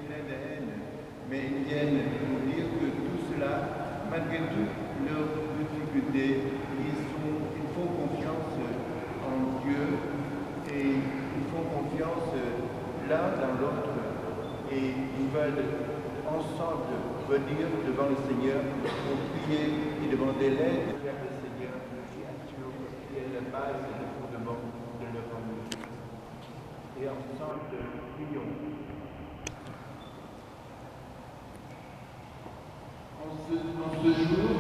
pleins de haine, mais ils viennent nous dire que tout cela, malgré toutes leurs difficultés, ils font confiance en Dieu et ils font confiance l'un dans l'autre et ils veulent ensemble venir devant le Seigneur pour prier et demander l'aide vers le Seigneur qui est la base et le fondement de leur amour. Et ensemble, prions. En ce jour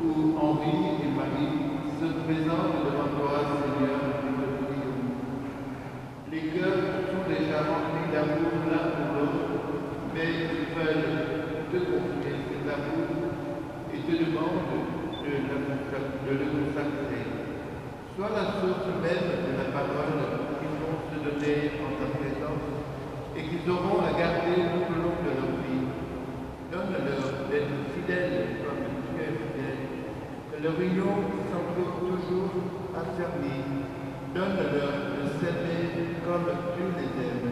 où Henri et Marie se présentent devant toi, Seigneur, nous te prions. Les cœurs sont déjà remplis d'amour l'un pour l'autre, mais ils veulent te confier cet amour et te demandent de le consacrer. Sois la source même de la parole qu'ils vont se donner en ta présence et qu'ils auront à garder tout au long de leur vie. Donne-leur d'être fidèles comme tu es fidèle, que leur union s'entoure toujours affermie. Donne-leur de s'aimer comme tu les aimes,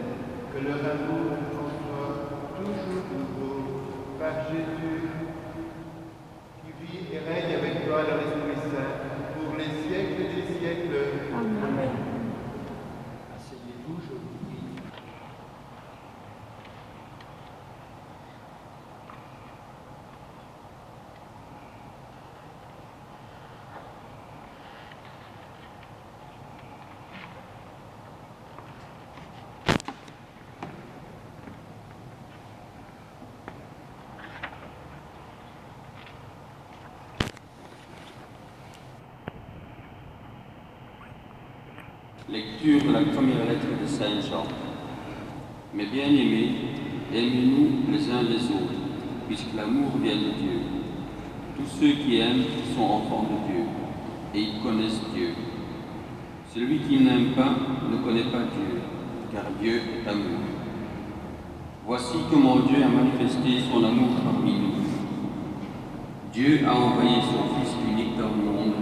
que leur amour en soit toujours nouveau. Par Jésus, qui vit et règne avec toi dans l'Esprit Saint, pour les siècles des siècles. Amen. Asseyez-vous, je vous prie. Lecture de la première lettre de Saint Jean. Mes bien-aimés, aimez-nous les uns les autres, puisque l'amour vient de Dieu. Tous ceux qui aiment sont enfants de Dieu, et ils connaissent Dieu. Celui qui n'aime pas ne connaît pas Dieu, car Dieu est amour. Voici comment Dieu a manifesté son amour parmi nous. Dieu a envoyé son Fils unique dans le monde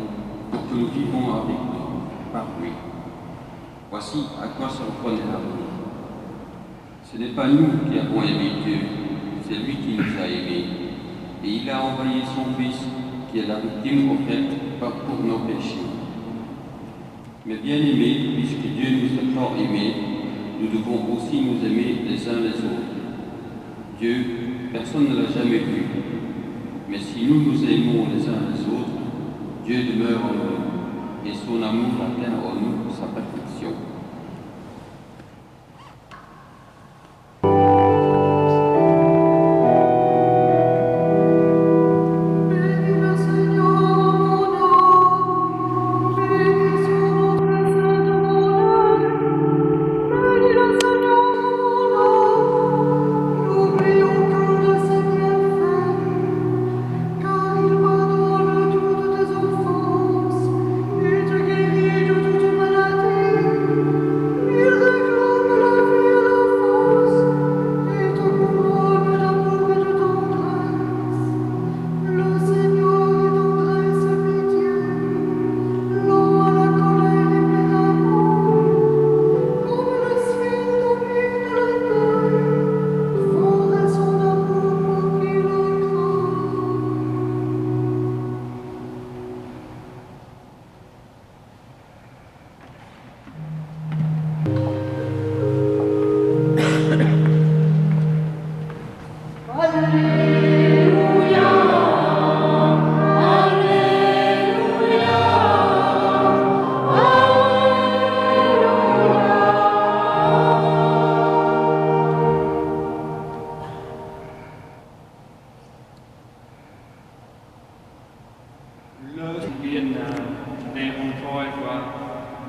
pour que nous vivions avec lui, par lui. Voici à quoi se reconnaît l'amour. Ce n'est pas nous qui avons aimé Dieu, c'est lui qui nous a aimés. Et il a envoyé son Fils, qui est la victime offerte pour nos péchés. Mais bien aimés, puisque Dieu nous a tant aimés, nous devons aussi nous aimer les uns les autres. Dieu, personne ne l'a jamais vu. Mais si nous nous aimons les uns les autres, Dieu demeure en nous, et son amour atteint en nous sa perfection.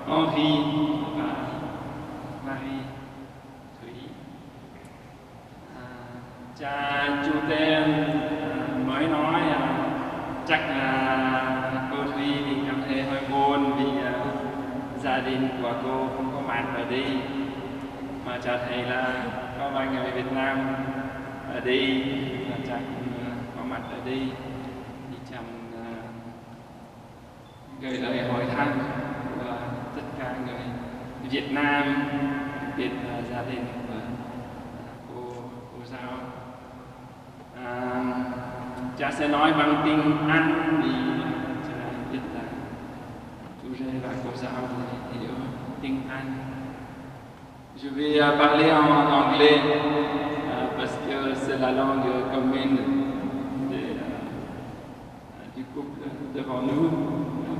Henri và Marie Thủy. Cha chú Tên mới nói chắc cô Thủy thì cảm thấy hơi buồn vì gia đình của cô không có mặt ở đây, mà cha thấy là có vài người Việt Nam ở đây và cha cũng có mặt ở đây thì chăm gửi lời hỏi thăm của tất cả người Việt Nam, đặc biệt là gia đình của cô giáo. Cha sẽ nói bằng tiếng Anh vì cha biết là chú Rê và cô giáo thì hiểu tiếng Anh. Je vais parler en anglais parce que c'est la langue commune du couple devant nous.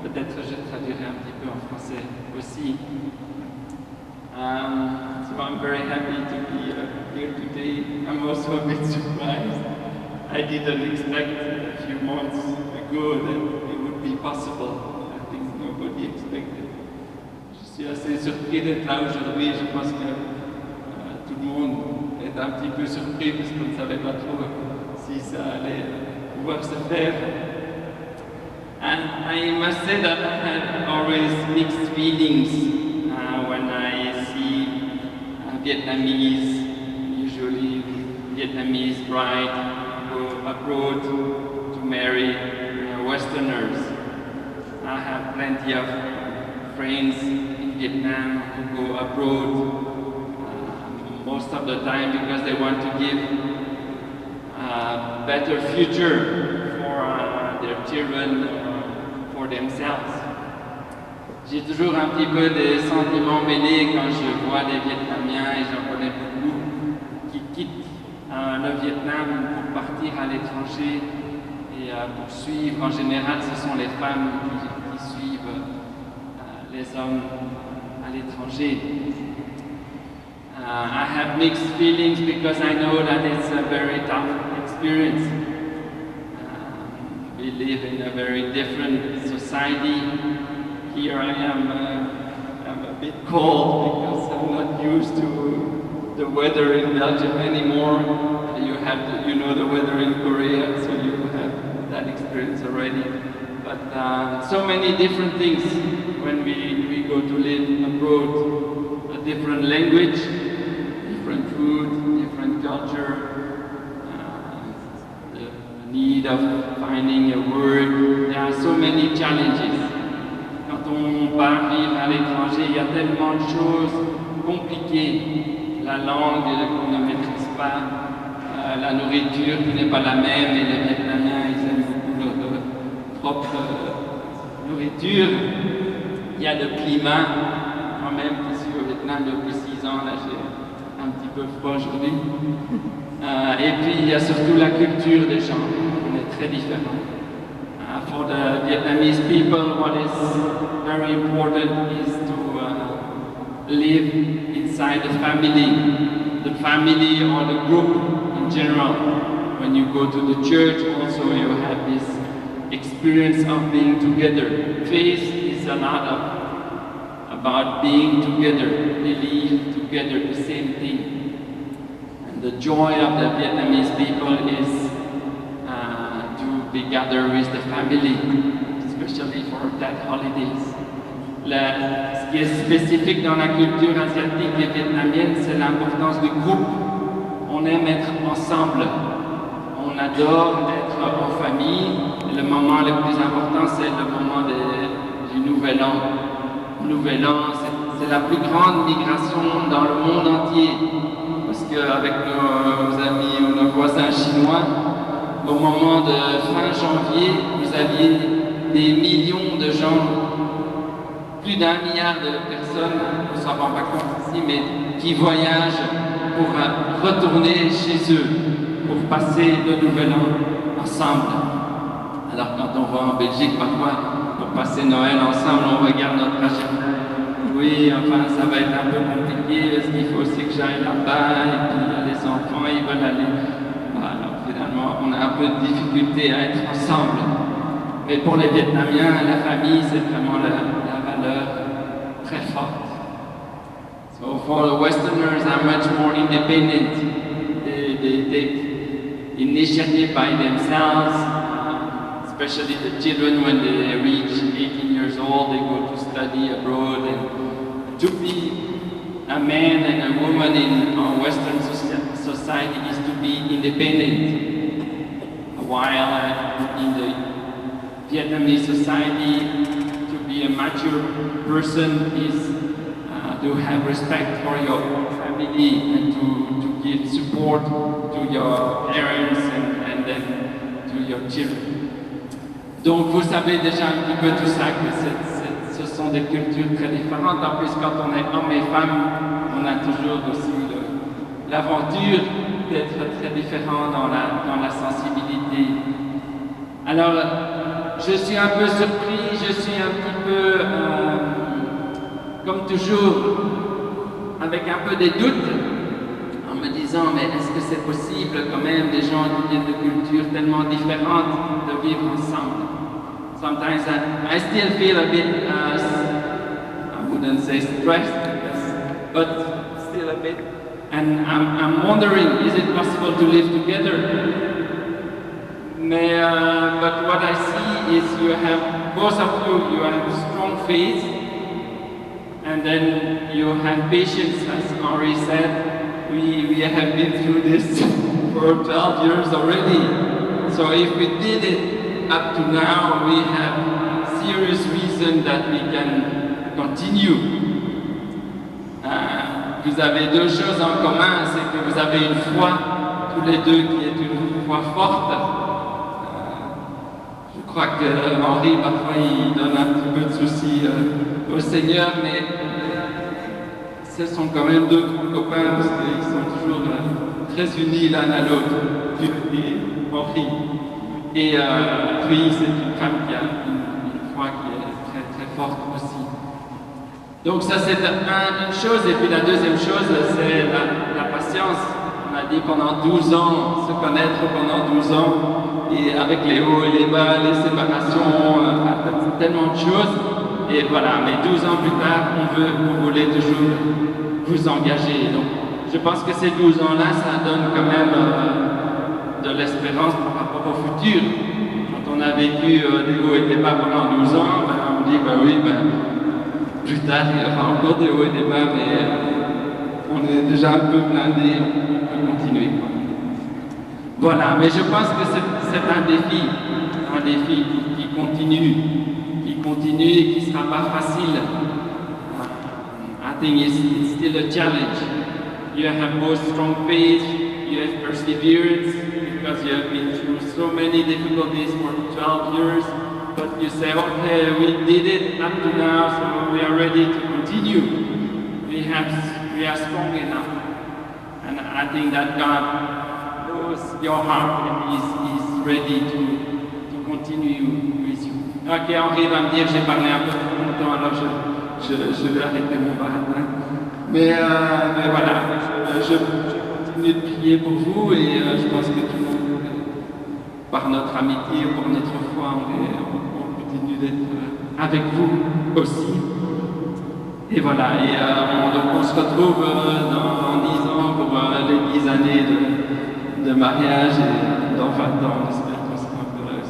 Peut-être je traduirai un petit peu en français aussi. So I'm very happy to be here today. I'm also a bit surprised. I didn't expect a few months ago that it would be possible. I think nobody expected. Je suis assez surpris d'être là aujourd'hui. Je pense que tout le monde est un petit peu surpris parce qu'on ne savait pas trop si ça allait pouvoir se faire. And I must say that I had always mixed feelings when I see Vietnamese, usually Vietnamese bride go abroad to marry Westerners. I have plenty of friends in Vietnam who go abroad most of the time because they want to give a better future for their children, for themselves. J'ai toujours un petit peu des sentiments mêlés quand je vois des Vietnamiens, et j'en connais beaucoup, qui quittent le Vietnam pour partir à l'étranger et pour suivre. En général, ce sont les femmes qui suivent les hommes à l'étranger. I have mixed feelings because I know that it's a very tough experience. We live in a very different society. Here I am, I'm a bit cold because I'm not used to the weather in Belgium anymore. You know the weather in Korea, so you have that experience already. But so many different things when we go to live abroad. A different language, different food, different culture, the need of finding a word. There are so many challenges. Quand on part vivre à l'étranger, il y a tellement de choses compliquées. La langue qu'on ne maîtrise pas, la nourriture qui n'est pas la même, et les Vietnamiens, ils aiment beaucoup leur propre nourriture. Il y a le climat, moi-même qui suis au Vietnam depuis 6 ans, là j'ai un petit peu froid aujourd'hui. Et puis il y a surtout la culture des gens, on est très différents. For the Vietnamese people, what is very important is to live inside the family or the group in general. When you go to the church, also you have this experience of being together. Faith is a lot about being together, believe together the same thing. And the joy of the Vietnamese people is be gathered with the family, especially for that holidays. Ce qui est spécifique dans la culture asiatique et vietnamienne, c'est l'importance du groupe. On aime être ensemble. On adore être en famille. Le moment le plus important, c'est le moment du Nouvel An. Le Nouvel An, c'est la plus grande migration dans le monde entier. Parce qu'avec nos amis ou nos voisins chinois, au moment de fin janvier, vous aviez des millions de gens, plus d'1 milliard de personnes, on ne s'en rend pas compte ici, mais qui voyagent pour retourner chez eux, pour passer le Nouvel An ensemble. Alors quand on va en Belgique, parfois, pour passer Noël ensemble, on regarde notre agenda. Oui, enfin, ça va être un peu compliqué, parce qu'il faut aussi que j'aille là-bas, et puis les enfants, ils veulent aller. Alors finalement, on a un peu de difficulté à être ensemble. Mais pour les Vietnamiens, la famille, c'est vraiment la valeur très forte. So for the Westerners, are much more independent. They take initiative by themselves, especially the children when they reach 18 years old, they go to study abroad. And to be a man and a woman in Western society is to be independent. While in the Vietnamese society, to be a mature person is to have respect for your family and to give support to your parents and then to your children. Donc vous savez déjà un petit peu tout ça, que ce sont des cultures très différentes. En plus, quand on est homme et femme, on a toujours aussi l'aventure d'être très différent dans la sensibilité. Alors, je suis un peu surpris, je suis un petit peu, comme toujours, avec un peu des doutes, en me disant, mais est-ce que c'est possible quand même des gens qui viennent de cultures tellement différentes de vivre ensemble? Sometimes I still feel a bit, I wouldn't say stressed, but still a bit. And I'm wondering, is it possible to live together? But what I see is you have, both of you have strong faith, and then you have patience, as Henri said. We have been through this for 12 years already. So if we did it up to now, we have serious reason that we can continue. Vous avez deux choses en commun, c'est que vous avez une foi, tous les deux, qui est une foi forte. Je crois que Henri, parfois, il donne un petit peu de soucis au Seigneur, mais ce sont quand même deux copains, parce qu'ils sont toujours très unis l'un à l'autre, Henri. Et puis, c'est une femme qui a une foi qui est très très forte aussi. Donc ça c'est une chose, et puis la deuxième chose c'est la patience. On a dit pendant 12 ans, se connaître pendant 12 ans, et avec les hauts et les bas, les séparations, tellement de choses. Et voilà, mais 12 ans plus tard, vous voulez toujours vous engager. Donc je pense que ces 12 ans-là, ça donne quand même de l'espérance par rapport au futur. Quand on a vécu des hauts et des bas pendant 12 ans, on dit oui, plus tard, il y aura encore des hauts et des bas, mais on est déjà un peu blindé, on peut continuer. Voilà, mais je pense que c'est un défi qui continue et qui ne sera pas facile. I think it's still a challenge. You have both strong faith, you have perseverance, because you have been through so many difficulties for 12 years. But you say, okay, we did it up to now, so we are ready to continue. We are strong enough. And I think that God knows your heart and is ready to continue with you. Ok, Henri va me dire que j'ai parlé un peu trop longtemps, alors je vais arrêter mon baratin. Mais voilà, je continue de prier pour vous et je pense que tout le monde, par notre amitié, pour notre foi, on continue d'être avec vous aussi. Et voilà, donc on se retrouve dans 10 ans pour les 10 années de mariage et dans 20 ans, on espère qu'on sera heureux.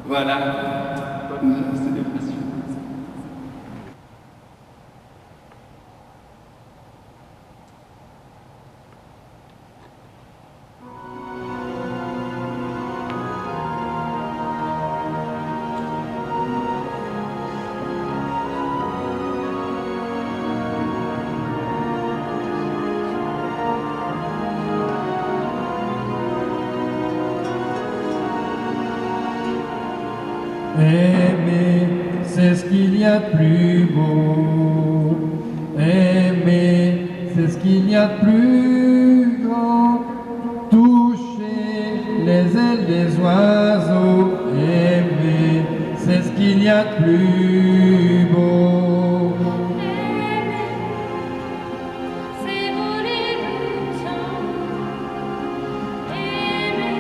Voilà, bonne célébration. Aimer, c'est ce qu'il y a de plus beau. Aimer, c'est ce qu'il y a de plus grand. Toucher les ailes des oiseaux. Aimer, c'est ce qu'il y a de plus beau. C'est voler le temps. Aimer,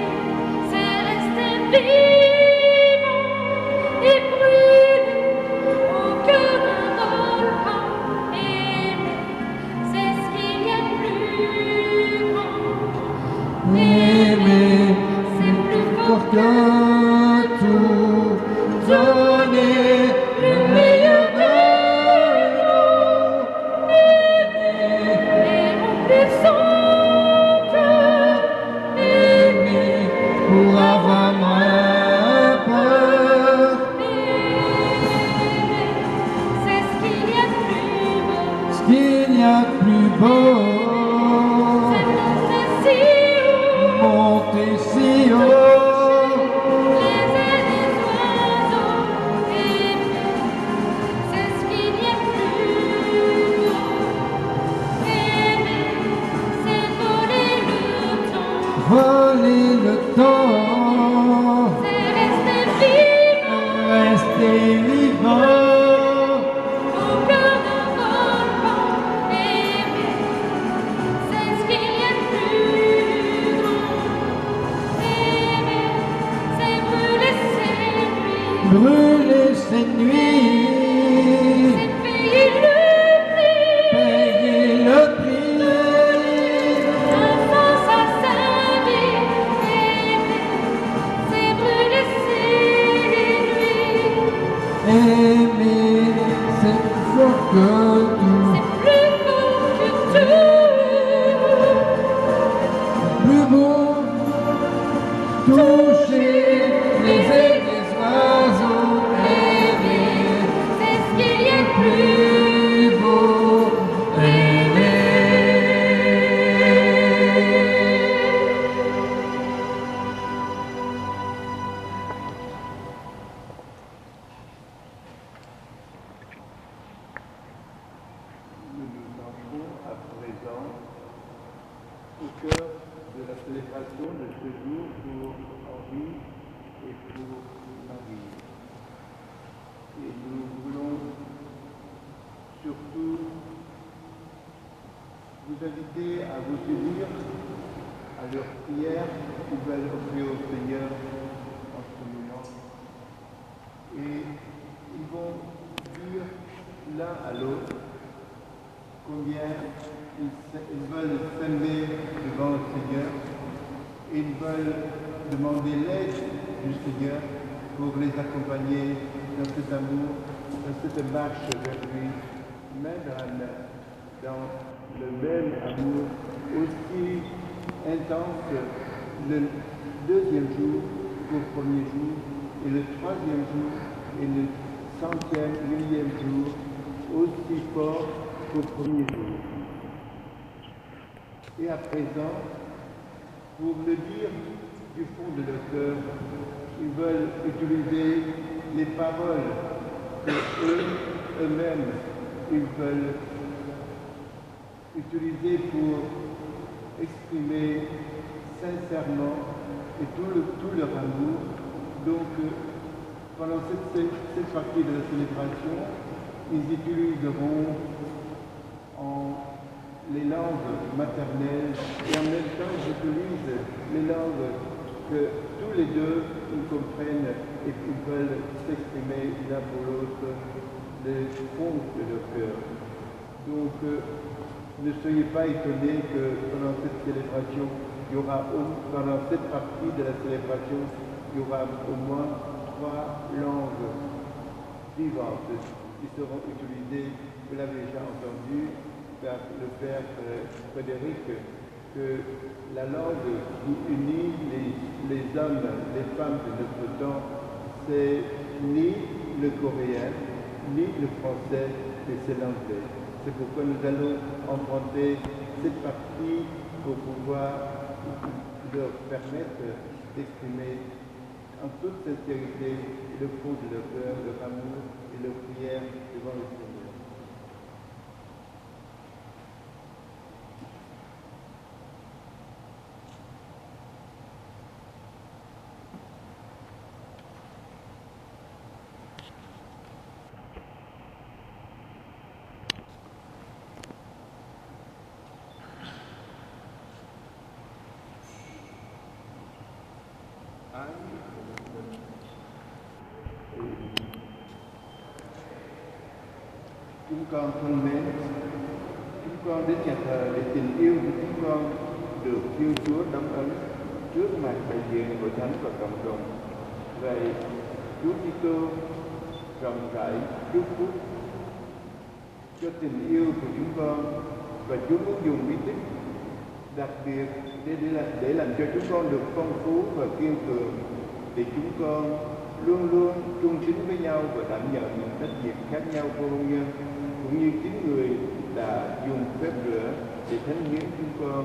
c'est rester vivant. Aimer, c'est plus fort que tout, donner le meilleur de nous. Aimer, remplir son cœur. Aimer, pour avoir moins peur. Aimer, c'est ce qu'il y a de plus beau. Ce qu'il y a de plus beau. monter si haut. les ailes des oiseaux aimer, c'est ce qu'il y a de plus beau. Aimer, c'est voler le temps, Voler le temps, c'est rester vivant rester vivant. au cœur d'un volcan. Aimer, c'est ce qu'il y a de plus grand. Aimer, c'est brûler ses nuits, Brûler ses nuits, c'est payer le prix. payer le prix. Enfance à sa vie, aimer, c'est brûler ses nuits. Aimer, c'est plus fort que tout, C'est plus beau que tout. plus beau. Toucher les ailes des oiseaux, aimer, C'est ce qu'il y a de plus. plus beau, aimer. Nous nous entrons à présent au cœur de la célébration de ce jour pour Henri et pour Marie. Et nous voulons surtout vous inviter à vous unir à leur prière qu'ils veulent offrir au Seigneur en ce moment. Et ils vont dire l'un à l'autre combien ils veulent s'aimer devant le Seigneur et ils veulent demander l'aide du Seigneur pour les accompagner dans cet amour, dans cette marche vers lui, main dans la main, dans le même amour aussi intense le deuxième jour qu'au premier jour et le troisième jour et le centième, millième jour aussi fort qu'au premier jour. Et à présent, pour le dire du fond de leur cœur, ils veulent utiliser les paroles que eux-mêmes, ils veulent utiliser pour exprimer sincèrement et tout leur amour. Donc, pendant cette partie de la célébration, ils utiliseront les langues maternelles et en même temps j'utilise les langues que tous les deux ils comprennent et qu'ils veulent s'exprimer l'un pour l'autre le fond de leur cœur. Donc ne soyez pas étonnés que pendant cette célébration, il y aura pendant cette partie de la célébration, il y aura au moins 3 langues vivantes qui seront utilisées. Vous l'avez déjà entendu par le Père Frédéric, que la langue qui unit les hommes, les femmes de notre temps, c'est ni le coréen, ni le français, mais c'est l'anglais. C'est pourquoi nous allons emprunter cette partie pour pouvoir leur permettre d'exprimer en toute sincérité le fond de leur cœur, leur amour et leur prière devant le Seigneur. Chúng con thân mến, chúng con đến nhà thờ để tình yêu của chúng con được Thiên Chúa đóng ấn trước mặt đại diện hội thánh và cộng đồng. Vậy Chúa Kitô rộng rãi chúc phúc cho tình yêu của chúng con, và Chúa muốn dùng bí tích đặc biệt để làm cho chúng con được phong phú và kiên cường, để chúng con luôn luôn trung tín với nhau và đảm nhận những trách nhiệm khác nhau của hôn nhân, cũng như chính người đã dùng phép rửa để thánh hiến chúng con